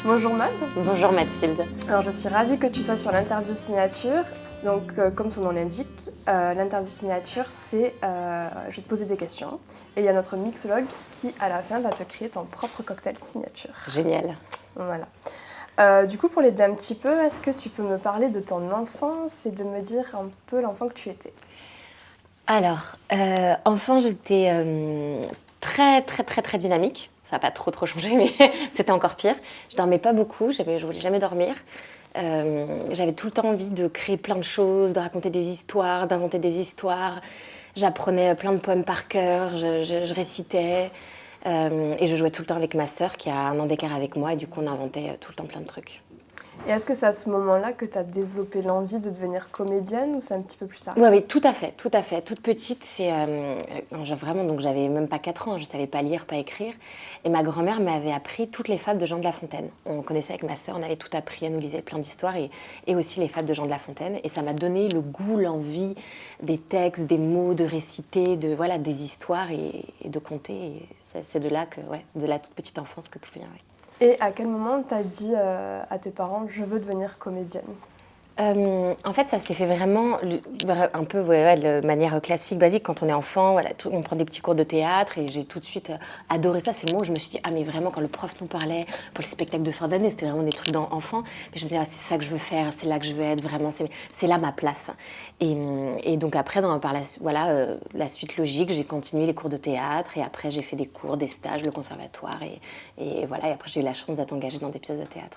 Bonjour Matt. Bonjour Mathilde. Alors je suis ravie que tu sois sur l'interview signature. Donc comme son nom l'indique, l'interview signature c'est je vais te poser des questions et il y a notre mixologue qui à la fin va te créer ton propre cocktail signature. Génial. Voilà. Du coup pour l'aider un petit peu, est-ce que tu peux me parler de ton enfance et de me dire un peu l'enfant que tu étais? Alors, enfant, j'étais très dynamique. Ça n'a pas trop changé, mais c'était encore pire. Je dormais pas beaucoup, je voulais jamais dormir. J'avais tout le temps envie de créer plein de choses, de raconter des histoires, d'inventer des histoires. J'apprenais plein de poèmes par cœur, je récitais. Et je jouais tout le temps avec ma sœur qui a un an d'écart avec moi et du coup on inventait tout le temps plein de trucs. Et est-ce que c'est à ce moment-là que tu as développé l'envie de devenir comédienne ou c'est un petit peu plus tard? Oui, tout à fait. Toute petite, vraiment, donc j'avais même pas 4 ans, je savais pas lire, pas écrire. Et ma grand-mère m'avait appris toutes les fables de Jean de La Fontaine. On connaissait avec ma sœur, on avait tout appris, elle nous lisait plein d'histoires et aussi les fables de Jean de La Fontaine. Et ça m'a donné le goût, l'envie des textes, des mots, de réciter, des histoires et de conter. Et c'est de là de la toute petite enfance que tout vient. Ouais. Et à quel moment t'as dit à tes parents je veux devenir comédienne? En fait, ça s'est fait vraiment un peu de manière classique, basique. Quand on est enfant, on prend des petits cours de théâtre et j'ai tout de suite adoré ça. C'est le moment où je me suis dit, ah mais vraiment, quand le prof nous parlait pour les spectacles de fin d'année, c'était vraiment des trucs d'enfant. Mais je me disais, ah, c'est ça que je veux faire, c'est là que je veux être, vraiment, c'est là ma place. Et donc après, la suite logique, j'ai continué les cours de théâtre et après j'ai fait des cours, des stages, le conservatoire et après j'ai eu la chance d'être engagée dans des pièces de théâtre.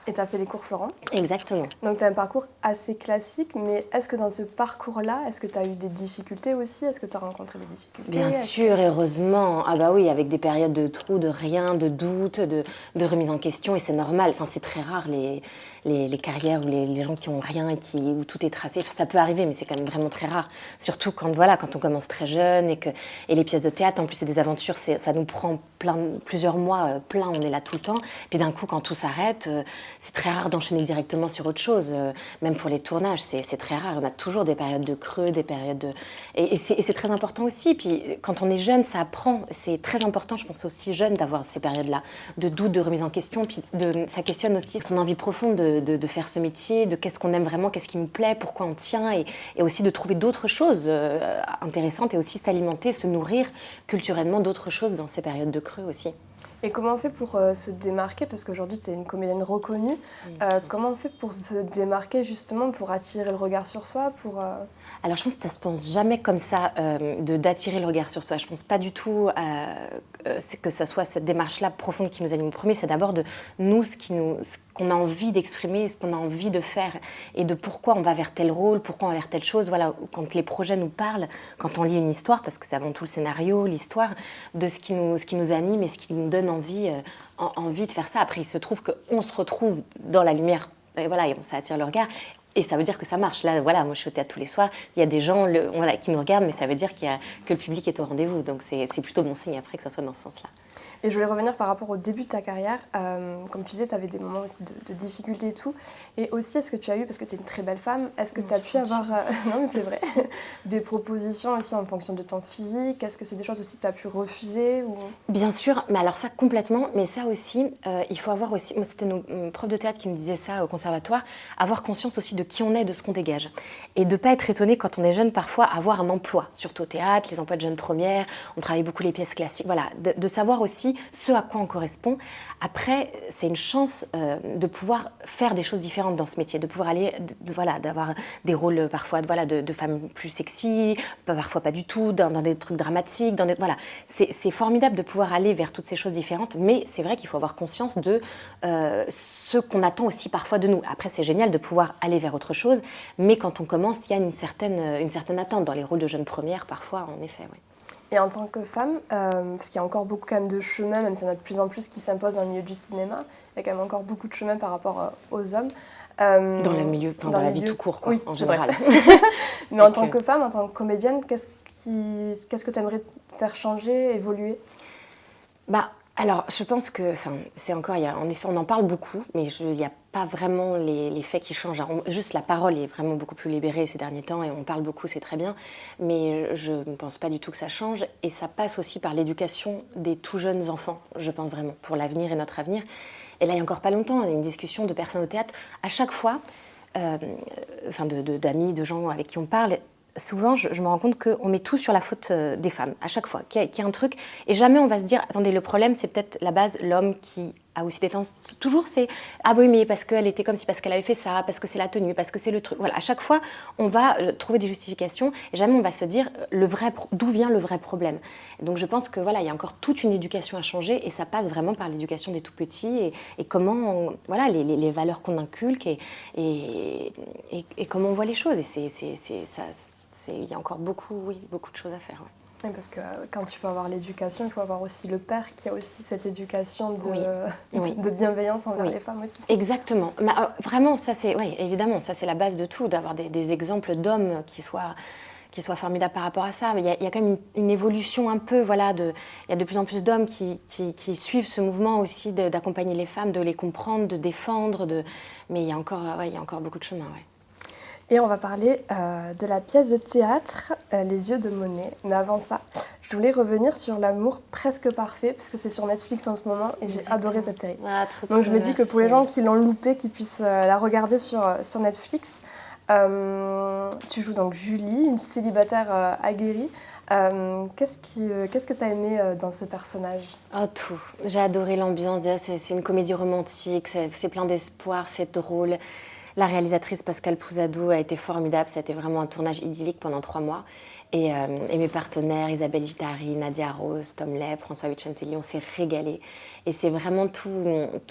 Et tu as fait les cours Florent. Exactement. Donc tu as un parcours assez classique, mais est-ce que dans ce parcours-là, est-ce que tu as eu des difficultés aussi? Est-ce que tu as rencontré des difficultés? Bien sûr, heureusement. Ah bah oui, avec des périodes de trous, de rien, de doute, de remise en question, et c'est normal. Enfin, c'est très rare les carrières où les gens qui ont rien et où tout est tracé. Enfin, ça peut arriver, mais c'est quand même vraiment très rare. Surtout quand on commence très jeune et les pièces de théâtre, en plus c'est des aventures, ça nous prend plusieurs mois, on est là tout le temps. Puis d'un coup, quand tout s'arrête, c'est très rare d'enchaîner directement sur autre chose. Même pour les tournages, c'est très rare. On a toujours des périodes de creux, des périodes de... Et c'est très important aussi. Puis quand on est jeune, ça apprend. C'est très important, je pense aussi jeune, d'avoir ces périodes-là de doute, de remise en question. Puis ça questionne aussi son envie profonde de faire ce métier, de qu'est-ce qu'on aime vraiment, qu'est-ce qui nous plaît, pourquoi on tient, et aussi de trouver d'autres choses intéressantes et aussi s'alimenter, se nourrir culturellement d'autres choses dans ces périodes de creux aussi. Et comment on fait pour se démarquer? Parce qu'aujourd'hui, tu es une comédienne reconnue. Comment on fait pour se démarquer, justement, pour attirer le regard sur soi Alors, je pense que ça se pense jamais comme ça, d'attirer le regard sur soi. Je pense pas du tout que ça soit cette démarche-là profonde qui nous anime. Le premier, c'est d'abord de nous, ce qu'on a envie d'exprimer, ce qu'on a envie de faire, et de pourquoi on va vers tel rôle, pourquoi on va vers telle chose. Voilà, quand les projets nous parlent, quand on lit une histoire, parce que c'est avant tout le scénario, l'histoire, de ce qui nous anime et ce qui nous donne envie de faire ça. Après, il se trouve qu'on se retrouve dans la lumière, et ça attire le regard. Et ça veut dire que ça marche. Là, moi je suis au théâtre tous les soirs, il y a des gens qui nous regardent, mais ça veut dire que le public est au rendez-vous. Donc c'est plutôt bon signe après que ça soit dans ce sens-là. Et je voulais revenir par rapport au début de ta carrière. Comme tu disais, tu avais des moments aussi de difficultés et tout. Et aussi, est-ce que tu as eu, parce que tu es une très belle femme, est-ce que tu as pu avoir, non mais c'est vrai, des propositions aussi en fonction de ton physique? Est-ce que c'est des choses aussi que tu as pu refuser Bien sûr, mais alors ça complètement, mais ça aussi, il faut avoir aussi, moi c'était mon prof de théâtre qui me disait ça au conservatoire, avoir conscience aussi de qui on est, de ce qu'on dégage. Et de ne pas être étonné quand on est jeune parfois, avoir un emploi, surtout au théâtre, les emplois de jeunes premières, on travaille beaucoup les pièces classiques, de savoir aussi ce à quoi on correspond. Après, c'est une chance de pouvoir faire des choses différentes dans ce métier, de pouvoir aller, d'avoir des rôles parfois de femmes plus sexy, parfois pas du tout, dans des trucs dramatiques, c'est formidable de pouvoir aller vers toutes ces choses différentes, mais c'est vrai qu'il faut avoir conscience de ce qu'on attend aussi parfois de nous. Après, c'est génial de pouvoir aller vers autre chose, mais quand on commence, il y a une certaine attente dans les rôles de jeunes premières, parfois, en effet, oui. Et en tant que femme, parce qu'il y a encore beaucoup quand même de chemin, même s'il y en a de plus en plus qui s'imposent dans le milieu du cinéma, il y a quand même encore beaucoup de chemin par rapport aux hommes. Dans le milieu, dans la vie tout court, quoi, oui, en général. Mais en tant que femme, en tant que comédienne, qu'est-ce que tu aimerais faire changer, évoluer? Alors, je pense que, c'est encore, en effet, on en parle beaucoup, mais il n'y a pas vraiment les faits qui changent. Juste la parole est vraiment beaucoup plus libérée ces derniers temps et on parle beaucoup, c'est très bien, mais je ne pense pas du tout que ça change. Et ça passe aussi par l'éducation des tout jeunes enfants, je pense vraiment, pour l'avenir et notre avenir. Et là, il n'y a encore pas longtemps, une discussion de personnes au théâtre, à chaque fois, d'amis, de gens avec qui on parle, souvent, je me rends compte qu'on met tout sur la faute des femmes, à chaque fois, qu'il y a un truc. Et jamais on va se dire, attendez, le problème, c'est peut-être la base, l'homme qui a aussi des tendances. Toujours, c'est, ah oui, mais parce qu'elle était comme si, parce qu'elle avait fait ça, parce que c'est la tenue, parce que c'est le truc. Voilà, à chaque fois, on va trouver des justifications et jamais on va se dire d'où vient le vrai problème. Et donc, je pense que voilà, il y a encore toute une éducation à changer et ça passe vraiment par l'éducation des tout-petits et comment, voilà, les valeurs qu'on inculque et comment on voit les choses. Et il y a encore beaucoup de choses à faire. Ouais. Oui, parce que quand tu veux avoir l'éducation, il faut avoir aussi le père qui a aussi cette éducation de bienveillance envers les femmes aussi. Exactement. Mais, vraiment, ça c'est, oui, évidemment, ça c'est la base de tout, d'avoir des exemples d'hommes qui soient formidables par rapport à ça. Mais il y a quand même une évolution un peu, voilà, il y a de plus en plus d'hommes qui suivent ce mouvement aussi d'accompagner les femmes, de les comprendre, de défendre, mais il y a encore beaucoup de chemin, ouais. Et on va parler de la pièce de théâtre Les yeux de Monet. Mais avant ça, je voulais revenir sur L'amour presque parfait, parce que c'est sur Netflix en ce moment et j'ai adoré cette série. Ah, donc je me dis que pour les gens qui l'ont loupé, qui puissent la regarder sur Netflix, tu joues donc Julie, une célibataire aguerrie. Qu'est-ce que tu as aimé dans ce personnage ? Oh, tout. J'ai adoré l'ambiance. C'est une comédie romantique, c'est plein d'espoir, c'est drôle. La réalisatrice Pascale Pouzadou a été formidable. Ça a été vraiment un tournage idyllique pendant 3 mois. Et mes partenaires, Isabelle Vitari, Nadia Rose, Tom Leb, François Vicentelli, on s'est régalés. Et c'est vraiment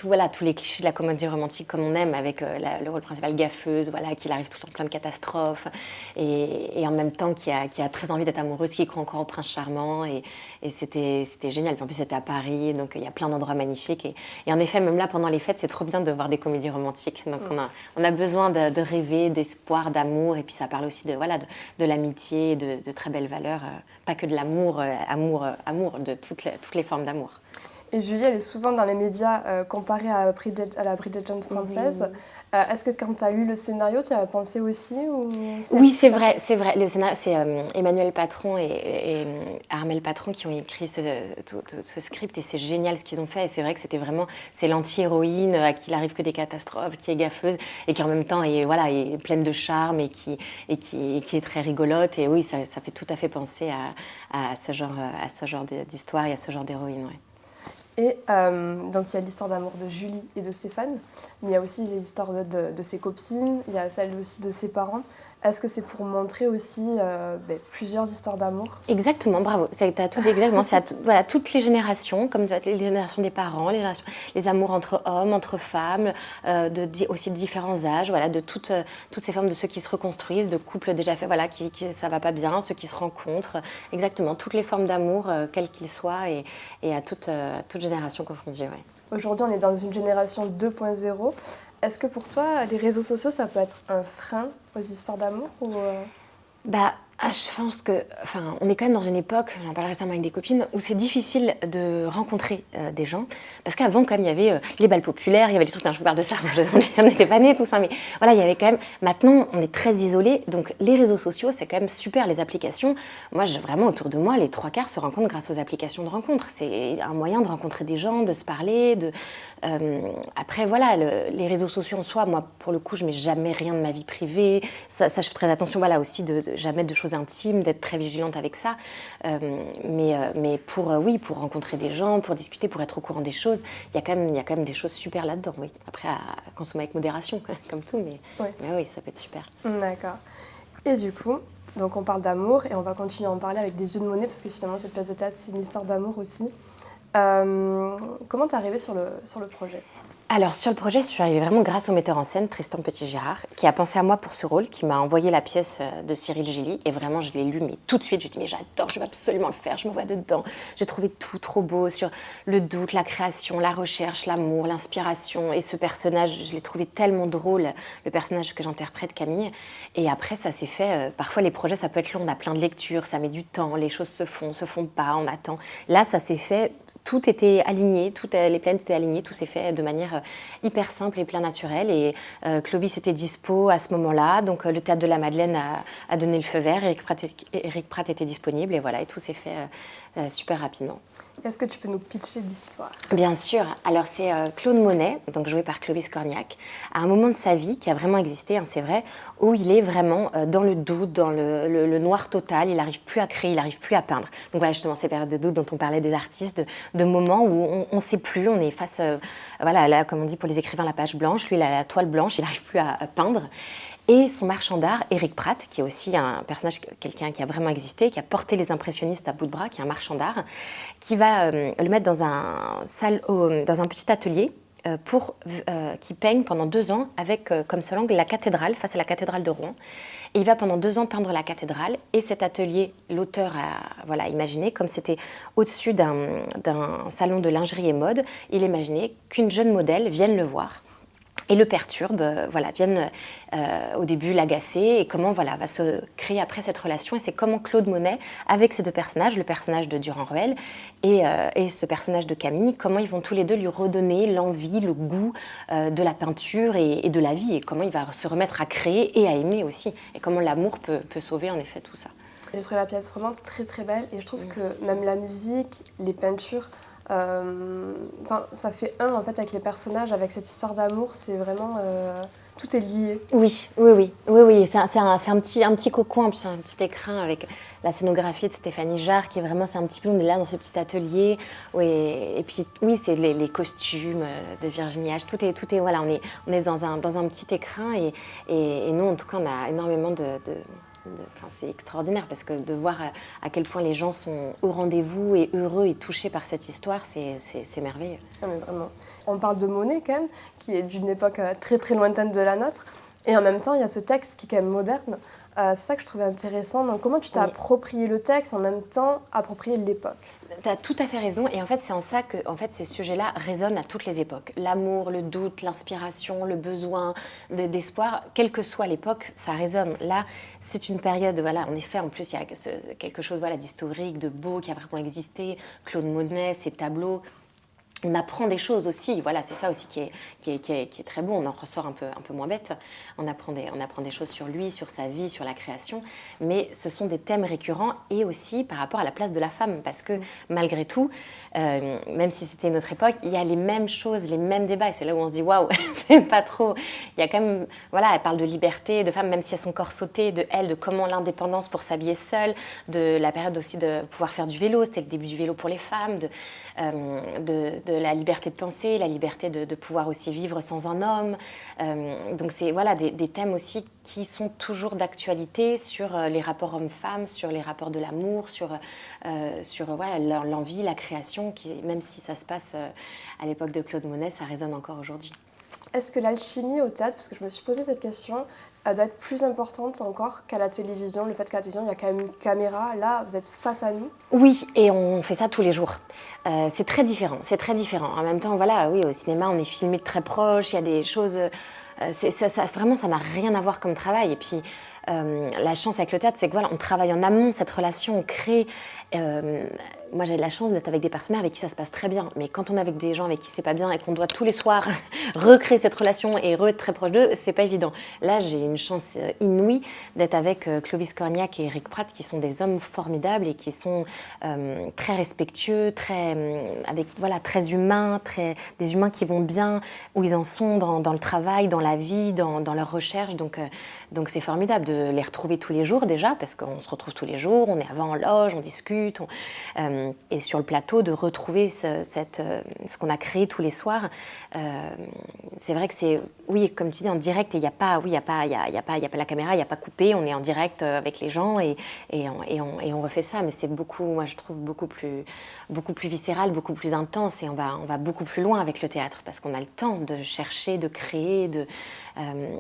voilà, tous les clichés de la comédie romantique comme on aime, avec le rôle principal gaffeuse, voilà, qui arrive tout en plein de catastrophes, et en même temps qui a très envie d'être amoureuse, qui croit encore au prince charmant. Et c'était génial. Puis en plus, c'était à Paris, donc il y a plein d'endroits magnifiques. Et en effet, même là, pendant les fêtes, c'est trop bien de voir des comédies romantiques. Donc on a besoin de rêver, d'espoir, d'amour. Et puis ça parle aussi de l'amitié, de très belles valeurs. Pas que de l'amour, amour, de toutes les formes d'amour. Et Julie, elle est souvent dans les médias comparée à la Bridget Jones française. Est-ce que quand tu as lu le scénario, tu y as pensé aussi Oui, c'est vrai. Le scénario, c'est Emmanuel Patron et Armel Patron qui ont écrit ce script et c'est génial ce qu'ils ont fait. Et c'est vrai que c'est l'anti-héroïne à qui il arrive que des catastrophes, qui est gaffeuse et qui en même temps est pleine de charme et qui est très rigolote. Et oui, ça fait tout à fait penser à ce genre d'histoire et à ce genre d'héroïne. Ouais. Et donc il y a l'histoire d'amour de Julie et de Stéphane, mais il y a aussi les histoires de ses copines, il y a celle aussi de ses parents. Est-ce que c'est pour montrer aussi plusieurs histoires d'amour ? Exactement, bravo. Tu as tout dit exactement. C'est voilà, toutes les générations, comme les générations des parents, les amours entre hommes, entre femmes, aussi de différents âges, voilà, de toutes ces formes de ceux qui se reconstruisent, de couples déjà faits, voilà, qui ça va pas bien, ceux qui se rencontrent. Exactement, toutes les formes d'amour, quels qu'ils soient, et à toute génération confondue. Ouais. Aujourd'hui, on est dans une génération 2.0. Est-ce que pour toi, les réseaux sociaux, ça peut être un frein aux histoires d'amour ou je pense que, on est quand même dans une époque, j'en parlais récemment avec des copines, où c'est difficile de rencontrer des gens. Parce qu'avant, quand même, il y avait les balles populaires, il y avait des trucs, je vous parle de ça, on n'était pas nés, tout ça, mais voilà, il y avait quand même. Maintenant, on est très isolés, donc les réseaux sociaux, c'est quand même super, les applications. Moi, vraiment, autour de moi, les 3/4 se rencontrent grâce aux applications de rencontres. C'est un moyen de rencontrer des gens, de se parler, après, voilà, les réseaux sociaux en soi, moi, pour le coup, je ne mets jamais rien de ma vie privée. Ça, je fais très attention, voilà, aussi, de jamais de choses intimes, d'être très vigilante avec ça. Mais pour rencontrer des gens, pour discuter, pour être au courant des choses, il y a quand même des choses super là-dedans, oui. Après, à consommer avec modération, comme tout, mais oui, ça peut être super. D'accord. Et du coup, donc on parle d'amour et on va continuer à en parler avec des yeux de Monet, parce que finalement, cette pièce de théâtre, c'est une histoire d'amour aussi. Comment t'es arrivée sur le projet ? Alors, sur le projet, je suis arrivée vraiment grâce au metteur en scène, Tristan Petit-Girard, qui a pensé à moi pour ce rôle, qui m'a envoyé la pièce de Cyril Gilly. Et vraiment, je l'ai lu, mais tout de suite, j'ai dit, mais j'adore, je vais absolument le faire, je me vois dedans. J'ai trouvé tout trop beau sur le doute, la création, la recherche, l'amour, l'inspiration. Et ce personnage, je l'ai trouvé tellement drôle, le personnage que j'interprète, Camille. Et après, ça s'est fait. Parfois, les projets, ça peut être long, on a plein de lectures, ça met du temps, les choses se font pas, on attend. Là, ça s'est fait, tout était aligné, les planètes étaient alignées, tout s'est fait de manière hyper simple et plein naturel. Et Clovis était dispo à ce moment-là, donc le Théâtre de la Madeleine a donné le feu vert, Éric Prat était disponible, et voilà, et tout s'est fait super rapidement. Est-ce que tu peux nous pitcher l'histoire? Bien sûr. Alors, c'est Claude Monet, donc joué par Clovis Cornillac, à un moment de sa vie qui a vraiment existé, hein, c'est vrai, où il est vraiment dans le doute, dans le noir total. Il n'arrive plus à créer, il n'arrive plus à peindre. Donc voilà, justement, ces périodes de doute dont on parlait des artistes, de moments où on ne sait plus, on est face, voilà, là, comme on dit pour les écrivains, la page blanche. Lui, il a la toile blanche, il n'arrive plus à peindre. Et son marchand d'art, Éric Pratt, qui est aussi un personnage, quelqu'un qui a vraiment existé, qui a porté les impressionnistes à bout de bras, qui est un marchand d'art, qui va le mettre dans un petit atelier pour qu'il peigne pendant 2 ans avec comme seul angle la cathédrale, face à la cathédrale de Rouen. Et il va pendant 2 ans peindre la cathédrale. Et cet atelier, l'auteur a imaginé, comme c'était au-dessus d'un salon de lingerie et mode, il imaginait qu'une jeune modèle vienne le voir et le perturbe, viennent au début l'agacer et comment va se créer après cette relation. Et c'est comment Claude Monet, avec ces 2 personnages, le personnage de Durand-Ruel et ce personnage de Camille, comment ils vont tous les 2 lui redonner l'envie, le goût de la peinture et de la vie, et comment il va se remettre à créer et à aimer aussi, et comment l'amour peut sauver en effet tout ça. J'ai trouvé la pièce vraiment très très belle et je trouve que même la musique, les peintures, ça fait un en fait avec les personnages, avec cette histoire d'amour, c'est vraiment tout est lié. Oui. C'est un petit cocon, un petit écrin avec la scénographie de Stéphanie Jarre qui est vraiment, c'est un petit peu, on est là dans ce petit atelier. Oui, et puis oui, c'est les costumes de Virginie H. Tout est voilà, on est dans un petit écrin et nous en tout cas on a énormément c'est extraordinaire parce que de voir à quel point les gens sont au rendez-vous et heureux et touchés par cette histoire, c'est merveilleux. Ah mais vraiment. On parle de Monet quand même, qui est d'une époque très très lointaine de la nôtre. Et en même temps, il y a ce texte qui est quand même moderne. C'est ça que je trouvais intéressant. Donc comment tu t'es approprié le texte, en même temps approprié l'époque? Tu as tout à fait raison, et en fait c'est en ça que ces sujets-là résonnent à toutes les époques. L'amour, le doute, l'inspiration, le besoin d'espoir, quelle que soit l'époque, ça résonne. Là, c'est une période, en effet, en plus il y a quelque chose d'historique, de beau qui a vraiment existé. Claude Monet, ses tableaux. On apprend des choses aussi, c'est ça aussi qui est très beau, on en ressort un peu moins bête, on apprend des choses sur lui, sur sa vie, sur la création, mais ce sont des thèmes récurrents et aussi par rapport à la place de la femme, parce que malgré tout, même si c'était une autre époque, il y a les mêmes choses, les mêmes débats, et c'est là où on se dit waouh, c'est pas trop, il y a quand même, elle parle de liberté, de femme, même si elles son corps sauté, de comment l'indépendance pour s'habiller seule, de la période aussi de pouvoir faire du vélo, c'était le début du vélo pour les femmes, de la liberté de penser, la liberté de pouvoir aussi vivre sans un homme. Donc c'est des thèmes aussi qui sont toujours d'actualité sur les rapports hommes-femmes, sur les rapports de l'amour, sur l'envie, la création, même si ça se passe à l'époque de Claude Monet, ça résonne encore aujourd'hui. Est-ce que l'alchimie au théâtre, parce que je me suis posé cette question, elle doit être plus importante encore qu'à la télévision, le fait qu'à la télévision, il y a quand même une caméra, là, vous êtes face à nous? Oui, et on fait ça tous les jours. C'est très différent. En même temps, oui, au cinéma, on est filmé de très proche, il y a des choses... vraiment, ça n'a rien à voir comme travail. Et puis, la chance avec le théâtre, c'est que on travaille en amont cette relation, on crée... moi, j'ai de la chance d'être avec des partenaires avec qui ça se passe très bien. Mais quand on est avec des gens avec qui c'est pas bien et qu'on doit tous les soirs recréer cette relation et être très proche d'eux, c'est pas évident. Là, j'ai une chance inouïe d'être avec Clovis Cornillac et Éric Pratt, qui sont des hommes formidables et qui sont très respectueux, très humains, des humains qui vont bien où ils en sont dans le travail, dans la vie, dans leur recherche. Donc c'est formidable de les retrouver tous les jours déjà, parce qu'on se retrouve tous les jours, on est avant en loge, on discute, et sur le plateau, de retrouver ce qu'on a créé tous les soirs. C'est vrai que c'est, oui, comme tu dis, en direct, et il n'y a pas la caméra, il n'y a pas coupé, on est en direct avec les gens et on refait ça, mais c'est beaucoup, moi je trouve beaucoup plus viscéral, beaucoup plus intense, et on va beaucoup plus loin avec le théâtre, parce qu'on a le temps de chercher, de créer,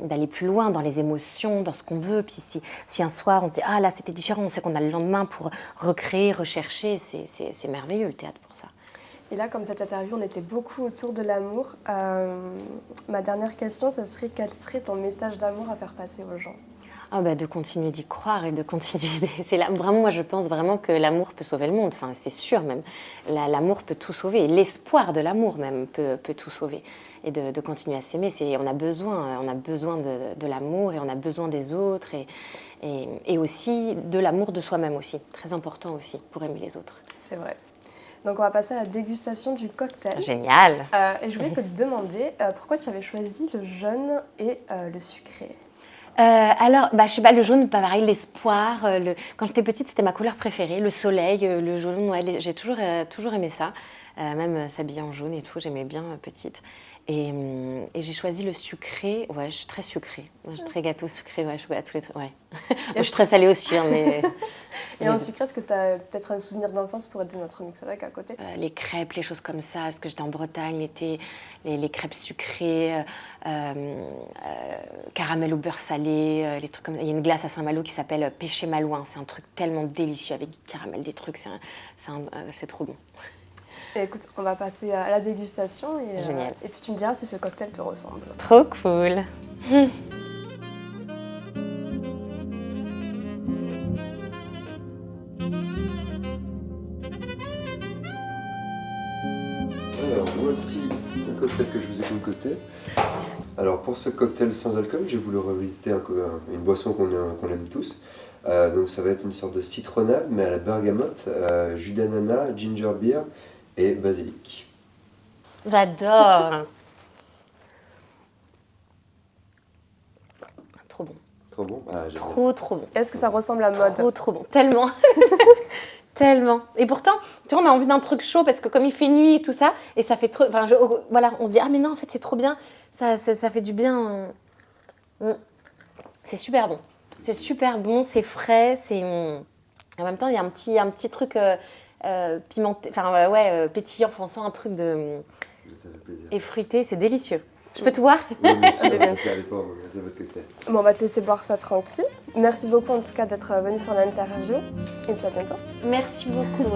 d'aller plus loin dans les émotions, dans ce qu'on veut. Puis si un soir on se dit ah là c'était différent, on sait qu'on a le lendemain pour recréer, rechercher, c'est merveilleux le théâtre pour ça. Et là, comme cette interview, on était beaucoup autour de l'amour. Ma dernière question, ça serait quel serait ton message d'amour à faire passer aux gens? De continuer d'y croire et de continuer. Vraiment, moi, je pense vraiment que l'amour peut sauver le monde. Enfin, c'est sûr même. L'amour peut tout sauver. Et l'espoir de l'amour même peut tout sauver. Et de continuer à s'aimer. On a besoin de l'amour, et on a besoin des autres, et aussi de l'amour de soi-même aussi. Très important aussi pour aimer les autres. C'est vrai. Donc on va passer à la dégustation du cocktail. Génial. Et je voulais te demander pourquoi tu avais choisi le jaune et le sucré. Alors, je sais pas, le jaune, pas pareil, l'espoir. Quand j'étais petite, c'était ma couleur préférée, le soleil, le jaune. Ouais, j'ai toujours aimé ça. Même s'habiller en jaune et tout, j'aimais bien petite. Et j'ai choisi le sucré. Ouais, je suis très sucrée. Je suis très gâteau sucré, ouais, chocolat, tous les trucs. Ouais. Je suis très salée aussi, hein, mais. Et en sucré, est-ce que tu as peut-être un souvenir d'enfance pour aider notre mixologue à côté? Les crêpes, les choses comme ça, parce que j'étais en Bretagne l'été, les crêpes sucrées, caramel au beurre salé, les trucs comme ça. Il y a une glace à Saint-Malo qui s'appelle Péché Malouin. C'est un truc tellement délicieux avec du caramel, des trucs, c'est trop bon. Et écoute, on va passer à la dégustation Génial. Et puis tu me diras si ce cocktail te ressemble. Trop cool. Alors voici le cocktail que je vous ai concocté. Alors pour ce cocktail sans alcool, j'ai voulu revisiter une boisson qu'on aime tous. Donc ça va être une sorte de citronnade mais à la bergamote, jus d'ananas, ginger beer et basilic. J'adore. Trop bon. Trop bon? Trop bon. Est-ce que ça ressemble à mode? Trop bon. Tellement. Tellement. Et pourtant, tu vois, on a envie d'un truc chaud parce que comme il fait nuit et tout ça, et ça fait trop. Enfin, voilà, on se dit, ah mais non, en fait, c'est trop bien. Ça fait du bien. C'est super bon. C'est super bon, c'est frais, c'est. En même temps, il y a un petit truc pimenté, pétillant, on sent un truc de. Ça fait plaisir. Et fruité, c'est délicieux. Je peux tout voir? Oui, merci, merci à l'époque, merci à votre cocktail. Bon, on va te laisser boire ça tranquille. Merci beaucoup en tout cas d'être venu sur l'interview. Et puis à bientôt. Merci beaucoup.